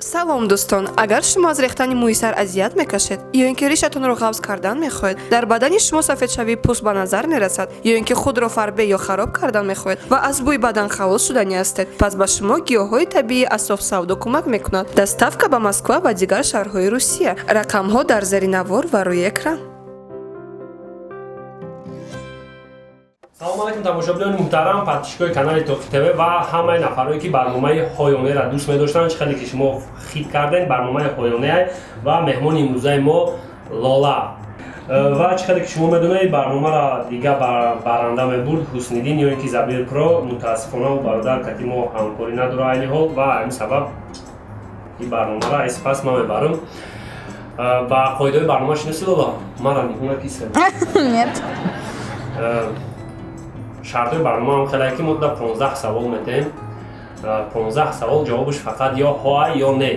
салом дӯстон, агар шумо аз рехтани мӯи сар азият мекашед ё ин ки ришатонро ғафз кардан мехоҳед, дар бадани шумо сафедшавии пӯст ба назар мерасад ё ин ки худро фарбе ё хароб кардан мехоҳед ва аз бӯи бадан халос шудани ҳастед, пас ба шумо гиёҳҳои табиӣ аз софсавдо кӯмак мекунад. Доставка ба Москва ва дигар шаҳрҳои Русия. Рақамҳо дар зери навор ва рӯи экран. салом алейкум тамошобинони муҳтарам, подписчикои канали Тоқи ТВ ва ҳамаи нафарое ки барномаи ҳоёнеро дӯст медоштанд. Хеле ки шумо хит кардем барномаи ҳоёнеа ва меҳмони имрӯзаи мо Лола ва хеле ки шумо медонед барномаро дига баранда мебурд Ҳусниддин ё ин ки Забир Про. Мутаассифона ӯ бародар кати мо ҳамкорӣ надора айни ҳол ва ҳамин сабаб ин барномаро аз пас ман мебарам. Ба қоидаҳои барнома шиносӣ Лола? Мара нигоҳ киса. Нет. Шартҳои барномаам хеле ки мо 15 савол метаҳем. 15 савол ҷавобаш фақат ё ҳоа ё не.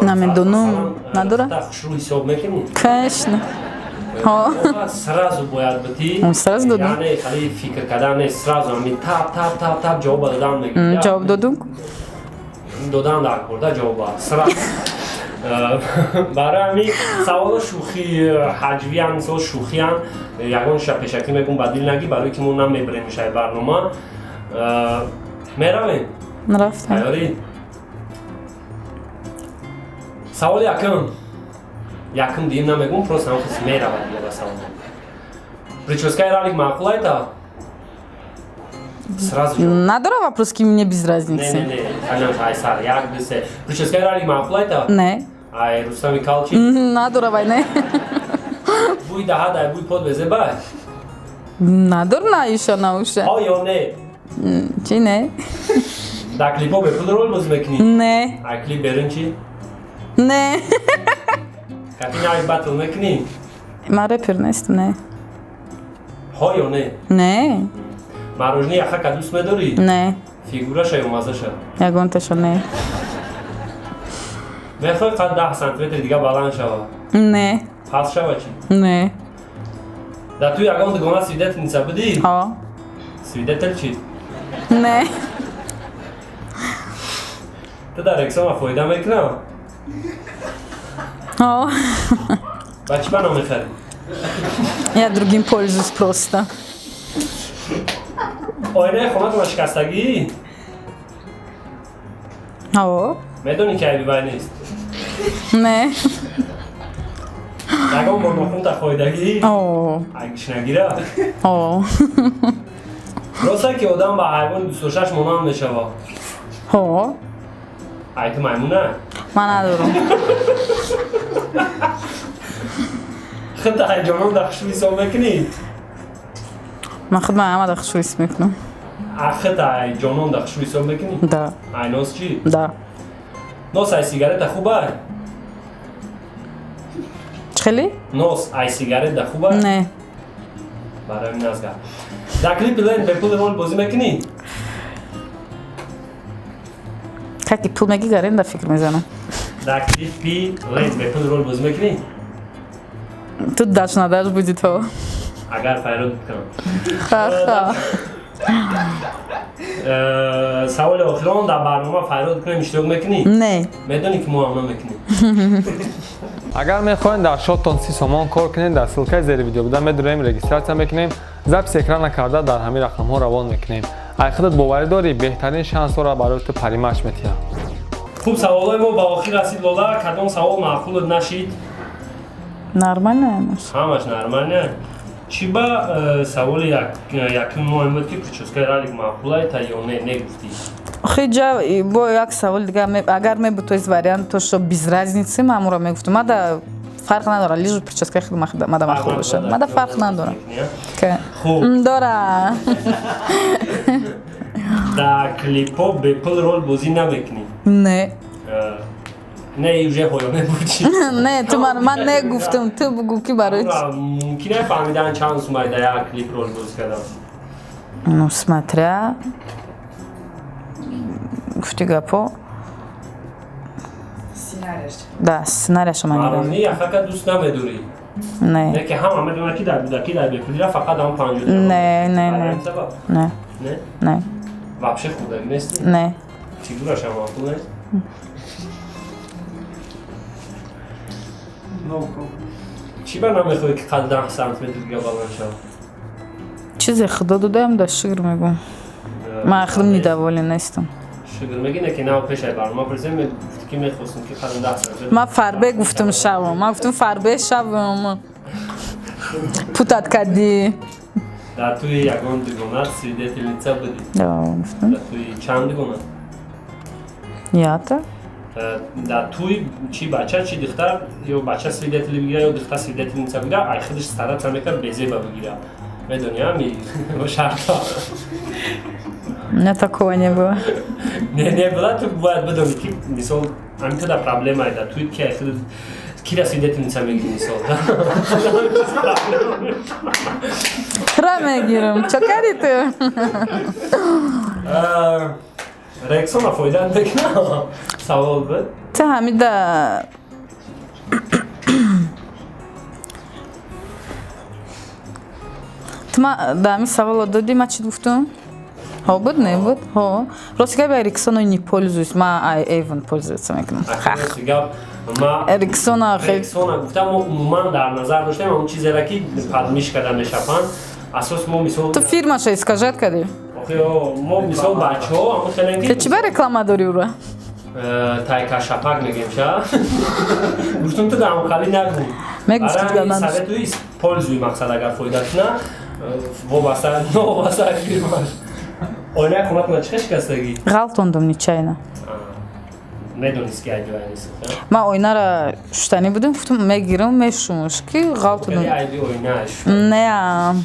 Намедонам. Надора? Хушрӯ ҳисоб мекунӣ? Конечно. Сразу бояд битӣ. Сразу додам. Яъне хали фикр кардан нест, сразу ҳамин тап ҷавоб додан мегӯяд. Ҷавоб додум? Додан дар корда ҷавоба. Сразу. Барои ҳамин саволо шӯхӣ ҳаҷвиян, мисол шӯхиян. Ягон пешакӣ мегӯм ба дил нагӣ, барои ки мо намебарем мешаи барнома. Меравем? Рафтам. Тайёрӣ? Саволи якум диҳим намегӯм, просто ҳам киси меравад ба савол. Прическаи ралик маъқул айта? Сразу Надора вопрос, ки мне без разницы. Не, канам айсар, як бисе. Прическаи ралик маъқул айта? Не. Ай, Рустами Калчи? Надора вай не. Бӯй даҳад, ай бӯй под безебай? Надор на иша на уша. Ҳо ё не? Чи не? Дар клипҳо бепул рол бозӣ мекунӣ? Не. Ай клип берин чӣ? Не. Кати нави батл мекунӣ? Ман репер нестам, не. Ҳо ё не? Не. Мороженое яхака дӯст медорӣ? Не. Фигураша ё мазаша? Ягонташа не. Мехоҳӣ қад 10 сантиметри дига баланд шава? Не. Паст шава чӣ? Не. Дар ту ягон дугона свидетелница будӣ? Ҳо. Свидетел чӣ? Не. Ту дар реклама фоида мекунам? Ҳо. Ба чӣ бано мехарӣ? Я другим пользуюсь просто. Оинаи хонатона шикастагӣ? Ҳо. Медонӣ ки айби вай нест? Не. Ягон бор нохунта хоидагӣ? О. Айгиш нагира? О. Роста ки одам ба ҳайвони дӯстдошташ монанд мешава? Ҳо. Ай ту маймуна? Ман надорам. Худта ҳайҷонон дар хушрӯ ҳисоб мекунӣ? Ман худ ман ҳама дар хушрӯ ҳис мекунам. Худта ҳайҷонон дар хушрӯ ҳисоб мекунӣ? Да. Ай нос чӣ? Да. Нос ай сигарета хубай? Чӣ хеле? Нос ай сигарета хубай? Не. Барои ин аз гап. Дар клипи Лен бепули рол бозӣ мекунӣ? Как пул меги гарем да фикр мезанам. Дар клипи Лен бепули рол бозӣ мекунӣ? Тут дач на дач будет ҳо. Агар файрод бикунам. Ха-ха. Саволи охирон дар барнома файрод кунем иштирок мекунӣ? Не. Медонӣ ки мо ҳам намекунем. Агар мехоҳед дар шотон 30 сомон кор кунед, дар ссилкаи зери видео буда медурем регистратсия мекунем, записи экрана карда дар ҳамин рақамҳо равон мекунем. Ай худат боварӣ дорӣ, беҳтарин шансҳоро барои ту паримаш метиҳад. Хуб, саволҳои мо ба охир расид Лола. Кадом савол маъқулот нашид? Нормально. Ҳамаш нормально. Чӣ ба саволи якум мо ин буд ки прическаи ралик маъқул айта ё не негуфтӣ? Охи ҷа бо як савол дига агар мебуд то из вариант то без разницы ман амуро мегуфтам. Мада фарқ надора, лишь прическаи худ мада махул боша. Мада фарқ надора. Хуб. Дора. Дар клипҳо бепул рол бозӣ намекунӣ? Не. Не, уже ҳоёне будӣ. Не, ту ман негуфтам, ту бугу ки барои мумкин аст фаҳмидан чанд сумай дар як клип рол бозӣ кардам? Ну, смотря гуфти гапо. Да, сценарияшо ман Мороженое нигам. яхака дӯст намедорӣ? Не. Не ки ҳама медонад ки дар кудаки дар бепулира фақат ҳам 50. Не. Не? Не. Вообще худагӣ нестӣ? Не. Фигурашам маъқул нест? چی با نمیخوای که قد 10 سانتی متر دیگه بلند شد؟ چیزی خدا دادم در شگر میگم من اخرم ندوالی نیستم شگر میگینه که نه پیش بر ما پرسیم گفتی که میخواستم که قد 10 سانتی متر من فربه گفتم شب من گفتم فربه شب پوتات کردی در توی یگان دوگانت свидетельница بودی گفتم در توی چند دوگانت؟ یاده در توی چی بچه چی دختر یا بچه свидетель بگیره یا دختر свидетельница بگیره ای خودش سرت هم میکرد بیزه بگیره میدونی همی با شرطا не такого не было не было то باید بدونی که مثال همین تو در پرابلم های در توی که خود کی را свидетельница میگیری مثال را میگیرم چه کردی تو реакциона фоида бекна савол буд تو همیده تو ما дами савол додӣ ма чӣ гуфтам ҳо буд не буд ҳо рости гап эриксона не пользуюсь ма айвен пользоваться мекунам эриксона реакциона гуфтам мо умуман дар назар доштем он чизеро ки падмиш карда мешаванд асос мо мисол ту фирмаша искажат кади мо мисол бачаҳо ҳамон хелен ки чӣ ба реклама дорӣ ура тайка шапак мегем ша гуфтам ту дамқали нагӯ советуи пользуи мақсад агар фоида кунад вобаста новобаста фирма ойнаи хунатона чӣ шикастагӣ ғалтондум нечайна медонист ки айби айнист ман ойнара шуштанӣ будем гуфтам мегирам мешумаш ки ғалтондум айби ойнааш неам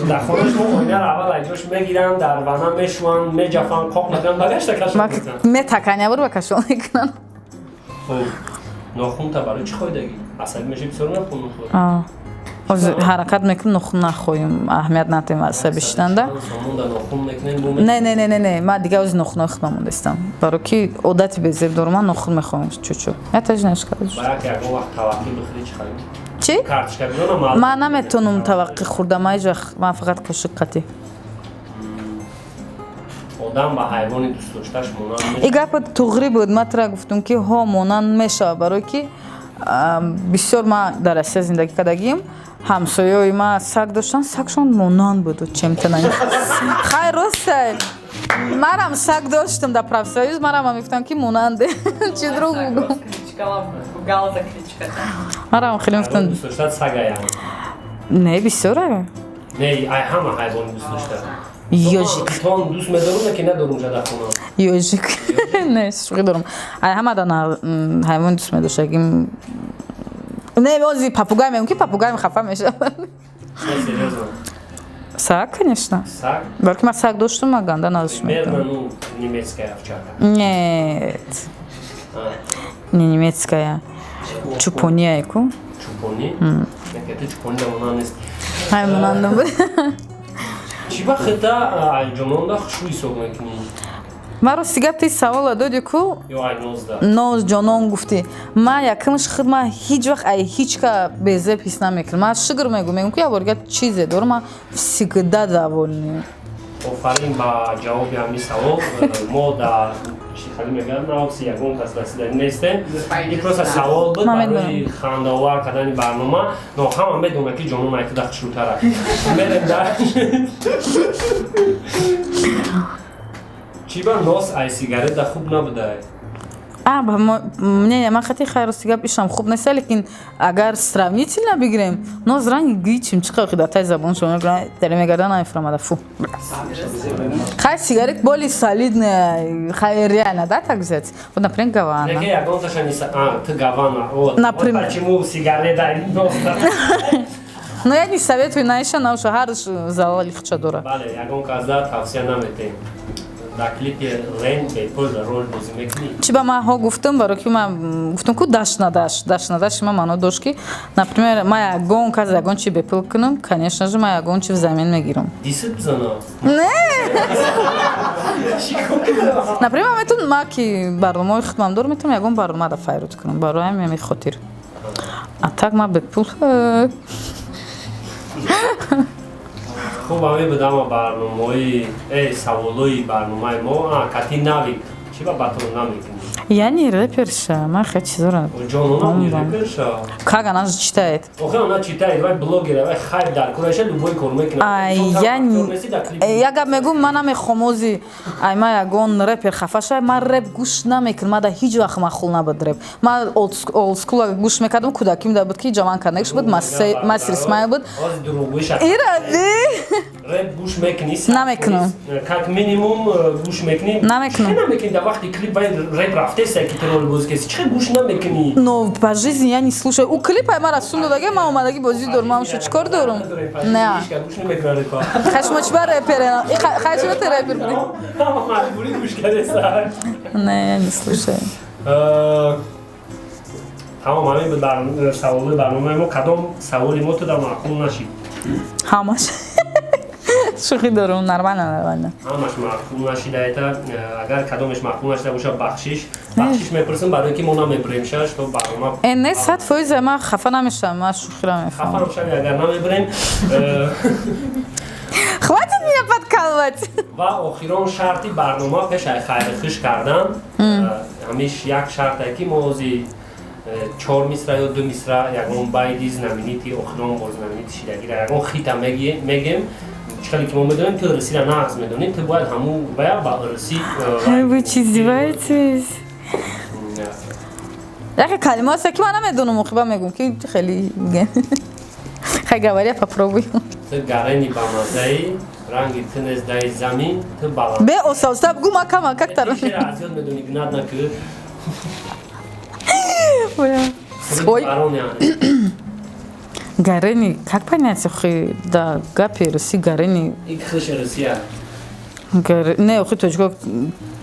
дар хонааш мо ойнаро аввал айҷош мегиранд дар вана мешуванд меҷафанд қоқ мекунанд багашта кашон мекунанд метаканя бур ба кашон мекунанд хуб нохунта барои чӣ хоҳидагӣ асаби мешавӣ бисёр нохун мехӯрӣ ҳаракат мекунем нохун нахоҳем аҳамият надем асаби шиданда не ман дига ози нохунои худам мондастам баро ки одати безеб дорам ман нохун мехоҳам чӯчӯ чӣ ман наметавонам таваққи хӯрдам ҳеҷ вақт ман фақат кошик қатӣ одам ба ҳайвони дӯстдоштааш монанд ин гапа туғри буд ман тура гуфтам ки ҳо монанд мешавад барое ки бисёр ман дар Россия зиндагӣ кардагим ҳамсояҳои ман саг доштан сагшон монанд буду чемтана хайр ростай манам саг доштам дар профсоюз манам мегуфтам ки монанде чӣ дурӯғ мегӯям манам хеле мегуфтам дӯстдоштаат сагая не бисёр не ай ҳама ҳайвони дӯстдошта ёжик тон дӯст медорум ки надорум ҷа дар хона ёжик не шуқӣ дорам ай ҳамада ҳайвони дӯст медоштагим не ози папугай мегӯям ки папугаим хафа мешавад саг конечно балки ман саг доштам ман ганда назиш нет не немецкая чупония ку ай монандам буд чӣ ба хита айҷононда хушрӯи ҳисоб мекунӣ маро сигар ти савола додӣ ку ё ай нозда ноз ҷонон гуфтӣ ман якумш хид ман ҳеҷ вақт ай ҳичка безеб ҳис намекунам ман шигр мегӯям ки яборга чизе дорам ман всегда довольный офарин ба ҷавоби ҳамин савол мо дар хали мегӯям наокси ягон кас расидаӣ нестем ин просто савол буд барои хандаовар кардани барнома но ҳама медонад ки ҷонон айтуда хушрӯтар аст мерем дар чӣ ба нос ай сигарета хуб набудае мнение ман хати хайр сигар ишам хуб нест лекин агар сравнительно бигирем ноз ранги гичим чӣ қадр дар таи забон шумо мегарда намефаҳмада фу хай сигарет боли солидная хай реально да так взять вот например гавана ты гавана например почему сигарета нос но я не советую наиша науша ҳар зала лихча дора бале ягон казда тавсия наметем дар клипи лен бепул рол бозӣ мекунӣ чӣ ба ман ҳо гуфтам баро ки ман гуфтам ку дашт на дашт ман маъно дошт ки например ман ягон каз ягон чи бепул кунам конечно же ман ягон чи в замин мегирам дисит бизана не например ман метавонам ман ки барномаҳои хидмам дорам метавонам ягон барнома да файрут кунам барои ҳамин хотир а так ман бепул хуб ҳамин буд ама барномаҳои саволои барномаи мо кати навик чӣ ба батон намекунӣ яъни реперша ман хе чизора ҷононам реперша как она читает охе она читает вай блогера вай хайп дар кураша любой кор мекунад яъни ягап мегум ман намехомози ай ман ягон репер хафа шавад ман реп гӯш намекунам ман дар ҳеҷ вақт махул набуд реп ман олдскул гӯш мекардам кӯдаким да буд ки ҷаван кардагиш буд масир исмаил буд иради реп гӯш мекунӣ намекунам как минимум гӯш мекунӣ намекунам намекунӣ дар вақти клип вай реп рафтеса ки ты роли бозӣ кеси чӣ гӯш намекунӣ но по жизни я не слушаю у клипа ман расул додаги ман омадаги бозӣ дорам ман шо чикор дорам не гӯш намекунад репа хашмочба репер хашмот репер буд маҷбурӣ гӯш кардеса не я не слушаю тамом ҳамин буд саволи барномаи мо кадом саволи мо туда маъқул нашид ҳамаш шӯхӣ дорам нормально ҳамаш маъқул нашидаета агар кадомеш маъқул нашида боша бахшиш мепурсим барои ки мо намебуремшаш то барнома не 100% ман хафа намешавам ман шӯхира мефаҳмам хафа шави агар намебурем хватит меня подкалывать ва охирон шарти барнома пеш ай хайрихиш кардан ҳамиш як шарте ки мо ози 4 мисра ё 2 мисра ягон байди знаменити охирон бо знаменити шидагира ягон хита мегем чикали ки мо медонем ту рисира нағз медонем ту бояд ҳаму бая ба риси вы издеваетесь яке калима ҳаст ки ман намедонам охиба мегум ки хеле хай говоря попробуй ты гарени ба мазаи ранги тинездаи замин ты баланд бе ососта бгу ма кама как тар шера азиёд медони гнадна ки ой барон яъне гарени как понять охи да гапи руси гарени ик хиш рисия не охи точка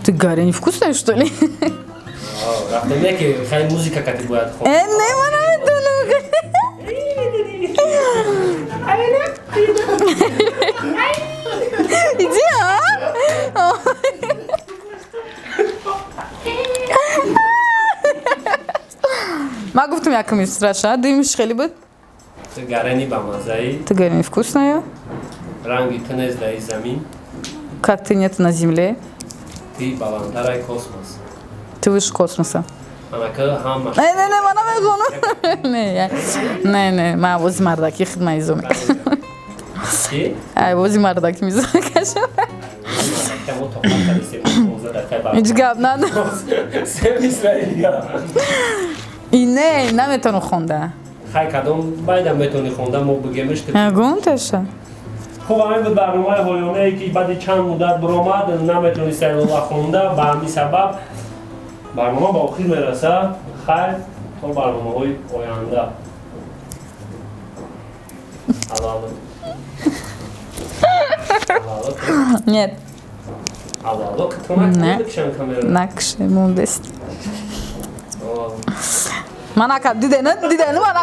ты гарени вкусная что ли рафта неки хай музика кати бояд хоб не ман намедонам иди а ман гуфтам якм мисраша дуюмиш хеле буд ты гарени ба мазаи ты гарени вкусная ранги тинездаи замин как ты нет на земле ты баландтараи космос ты выше космоса анака ҳама не ман намедонам не ман овози мардаки хидмат изо мекашам ки овози мардаки мизо мекашам мо тоқат кардем 15 дақиқа ҳеҷ гап надо се мисраи не наметавонам хонда хай кадом байда метавони хонда мо бигемиш ягон таша хуб ҳамин буд барномаи ҳоёнае ки баъди чанд муддат биромад наметавонистед илова хонда ба ҳамин сабаб барнома ба охир мерасад хайр то барномаҳои оянда нет аввало ки то накишан камера накше мудест ман акад дидени ман